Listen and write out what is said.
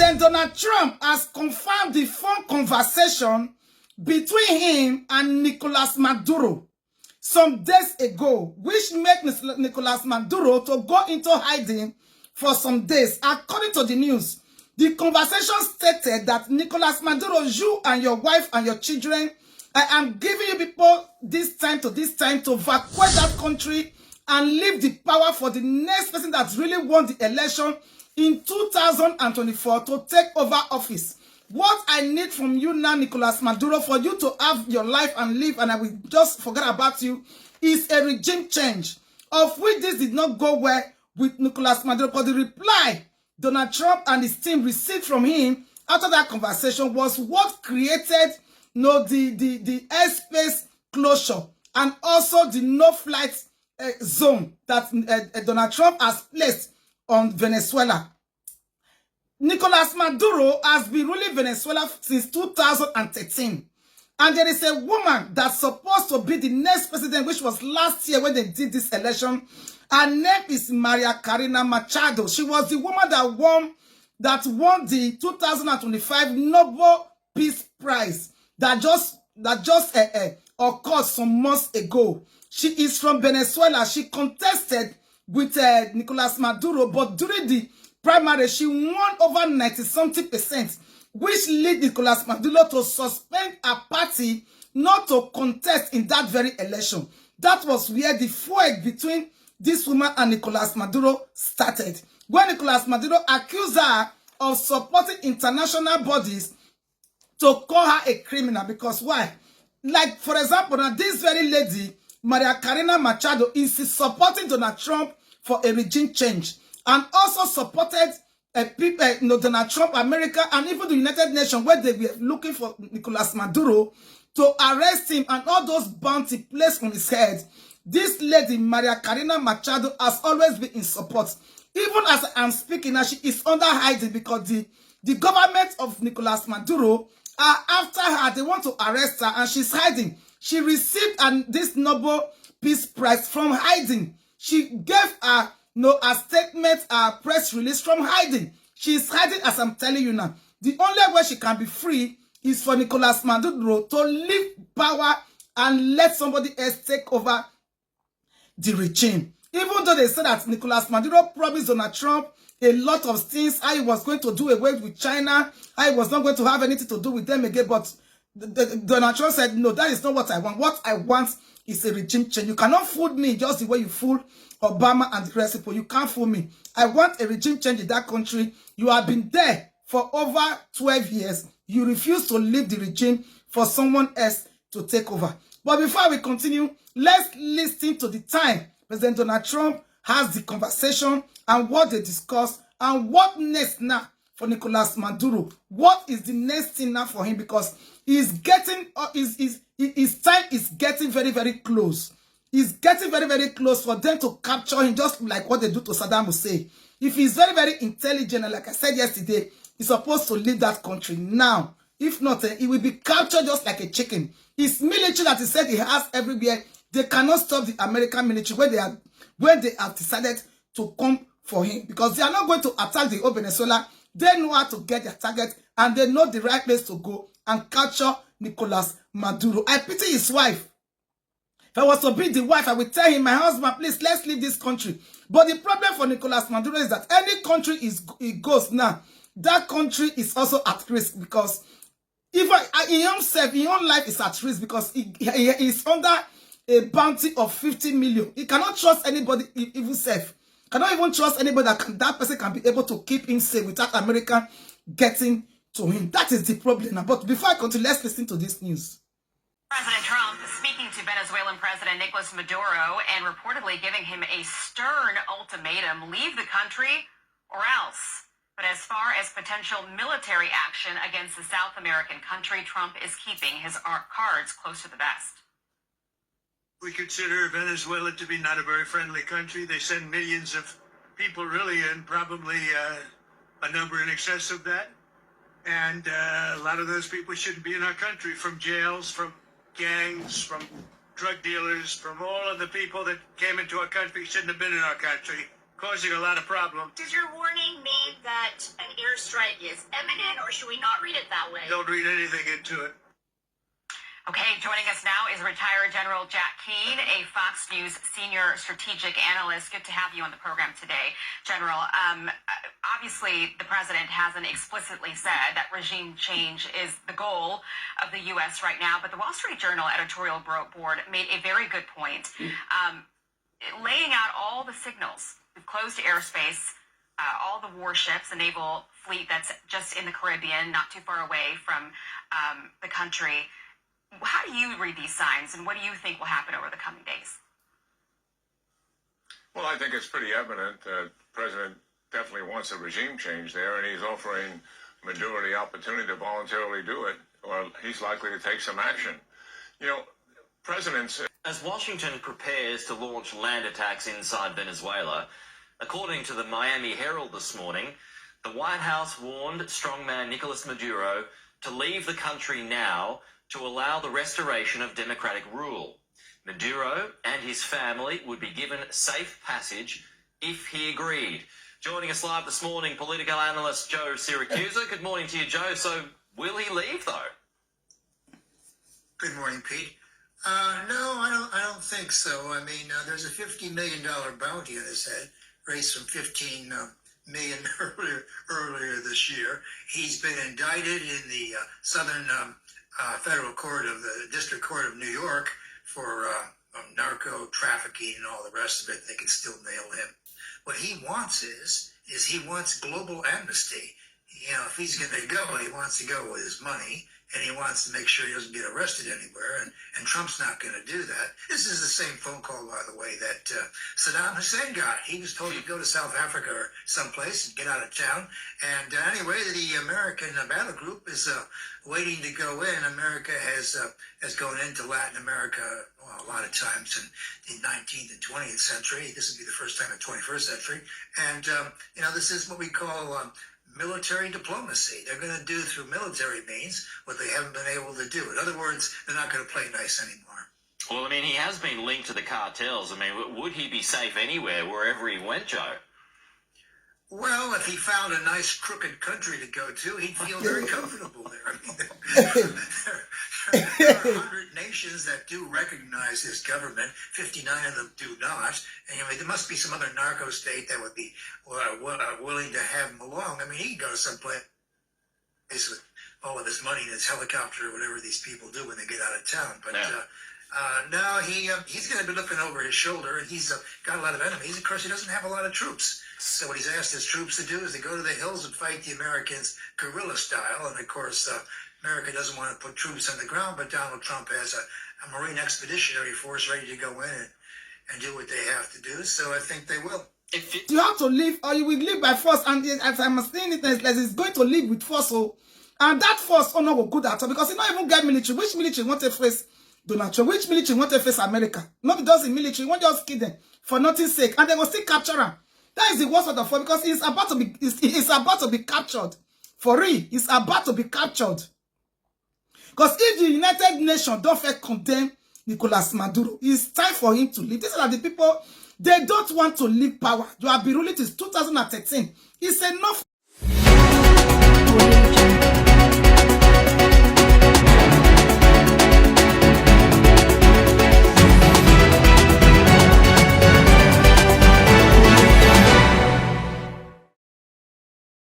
President Donald Trump has confirmed the phone conversation between him and Nicolas Maduro some days ago, which made Nicolas Maduro to go into hiding for some days. According to the news, the conversation stated that Nicolas Maduro, you and your wife and your children, I am giving you people this time to evacuate that country and leave the power for the next person that really won the election in 2024 to take over office. What I need from you now, Nicolas Maduro, for you to have your life and live, and I will just forget about you, is a regime change, of which this did not go well with Nicolas Maduro. But the reply Donald Trump and his team received from him after that conversation was what created the airspace closure and also the no-flight zone that Donald Trump has placed on Venezuela. Nicolas Maduro has been ruling Venezuela since 2013. And there is a woman that's supposed to be the next president, which was last year when they did this election. Her name is Maria Corina Machado. She was the woman that won the 2025 Nobel Peace Prize that just occurred some months ago. She is from Venezuela. She contested with Nicolas Maduro, but during the primary, she won over 90-something%, which led Nicolas Maduro to suspend a party not to contest in that very election. That was where the fight between this woman and Nicolas Maduro started. When Nicolas Maduro accused her of supporting international bodies to call her a criminal. Because why? Like, for example, now this very lady, Maria Corina Machado, is supporting Donald Trump for a regime change, and also supported Donald Trump, America, and even the United Nations, where they were looking for Nicolas Maduro to arrest him and all those bounty placed on his head. This lady, Maria Corina Machado, has always been in support. Even as I'm speaking now, she is under hiding because the government of Nicolas Maduro are after her. They want to arrest her, and she's hiding. She received this Nobel Peace Prize from hiding. She gave a statement, a press release from hiding. She is hiding, as I'm telling you now. The only way she can be free is for Nicolas Maduro to leave power and let somebody else take over the regime. Even though they said that Nicolas Maduro promised Donald Trump a lot of things, how he was going to do away with China, how he was not going to have anything to do with them again, but Donald Trump said, no, that is not what I want. What I want is a regime change. You cannot fool me just the way you fool Obama and the rest of people. You can't fool me. I want a regime change in that country. You have been there for over 12 years. You refuse to leave the regime for someone else to take over. But before we continue, let's listen to the time President Donald Trump has the conversation and what they discuss and what next now for Nicolas Maduro. What is the next thing now for him? Because he's getting, his time is getting very, very close. It's getting very, very close for them to capture him, just like what they do to Saddam Hussein. If he's very, very intelligent, and like I said yesterday, he's supposed to leave that country now. If not, he will be captured just like a chicken. His military that he said he has everywhere, they cannot stop the American military when they have decided to come for him, because they are not going to attack the whole Venezuela. They know how to get their target, and they know the right place to go and capture Nicolas Maduro. I pity his wife. If I was to be the wife, I would tell him, my husband, please, let's leave this country. But the problem for Nicolas Maduro is that any country he goes now, that country is also at risk, because even in himself, in own life is at risk, because he is under a bounty of 50 million. He cannot trust anybody, even self. Cannot even trust anybody that person can be able to keep him safe without America getting to him. That is the problem now. But before I continue, let's listen to this news. President Trump speaking to Venezuelan President Nicolas Maduro and reportedly giving him a stern ultimatum: leave the country or else. But as far as potential military action against the South American country, Trump is keeping his cards close to the vest. We consider Venezuela to be not a very friendly country. They send millions of people, really, and probably a number in excess of that. And a lot of those people shouldn't be in our country, from jails, from gangs, from drug dealers, from all of the people that came into our country shouldn't have been in our country, causing a lot of problems. Does your warning mean that an air strike is imminent, or should we not read it that way? Don't read anything into it. Okay, joining us now is retired General Jack Keane, a Fox News senior strategic analyst. Good to have you on the program today, General. Obviously, the president hasn't explicitly said that regime change is the goal of the U.S. right now, but the Wall Street Journal editorial board made a very good point, laying out all the signals. We've closed airspace, all the warships, the naval fleet that's just in the Caribbean, not too far away from the country. How do you read these signs, and what do you think will happen over the coming days? Well, I think it's pretty evident that the president definitely wants a regime change there, and he's offering Maduro the opportunity to voluntarily do it, or he's likely to take some action. You know, presidents... As Washington prepares to launch land attacks inside Venezuela, according to the Miami Herald this morning, the White House warned strongman Nicolas Maduro to leave the country now to allow the restoration of democratic rule. Maduro and his family would be given safe passage if he agreed. Joining us live this morning, political analyst Joe Siracusa. Good morning to you, Joe. So, will he leave, though? Good morning, Pete. No, I don't think so. I mean, there's a $50 million bounty on his head, raised from $15 million earlier this year. He's been indicted in the Southern Federal Court of the District Court of New York for narco trafficking and all the rest of it. They can still nail him. What he wants is he wants global amnesty. You know, if he's going to go, he wants to go with his money, and he wants to make sure he doesn't get arrested anywhere, and Trump's not going to do that. This is the same phone call, by the way, that Saddam Hussein got. He was told to go to South Africa or someplace and get out of town. And anyway, the American battle group is waiting to go in. America has gone into Latin America a lot of times in the 19th and 20th century. This would be the first time in the 21st century. And, you know, this is what we call military diplomacy. They're going to do through military means what they haven't been able to do. In other words, they're not going to play nice anymore. Well, I mean, he has been linked to the cartels. I mean, would he be safe anywhere, wherever he went, Joe? Well, if he found a nice crooked country to go to, he'd feel very comfortable there. I mean, there are 100 nations that do recognize his government. 59 of them do not. And, I mean, there must be some other narco state that would be willing to have him along. I mean, he can go someplace with all of his money in his helicopter or whatever these people do when they get out of town. But no, he's going to be looking over his shoulder, and he's got a lot of enemies. Of course, he doesn't have a lot of troops. So what he's asked his troops to do is to go to the hills and fight the Americans guerrilla style. And, of course, America doesn't want to put troops on the ground, but Donald Trump has a Marine Expeditionary Force ready to go in and do what they have to do. So I think they will. You have to leave, or you will leave by force. And as I'm saying it, it's going to leave with force. So, and that force not go good at all, because you don't even get military. Which military want to face Donald Trump? Which military want to face America? Not just the military, want just kill them for nothing's sake, and they will still capture him. That is the worst of the fall, because he's about to be captured. For real, he's about to be captured. Because if the United Nations don't fair condemn Nicolas Maduro, it's time for him to leave. These are the people, they don't want to leave power. You have been ruling since 2013. It's enough.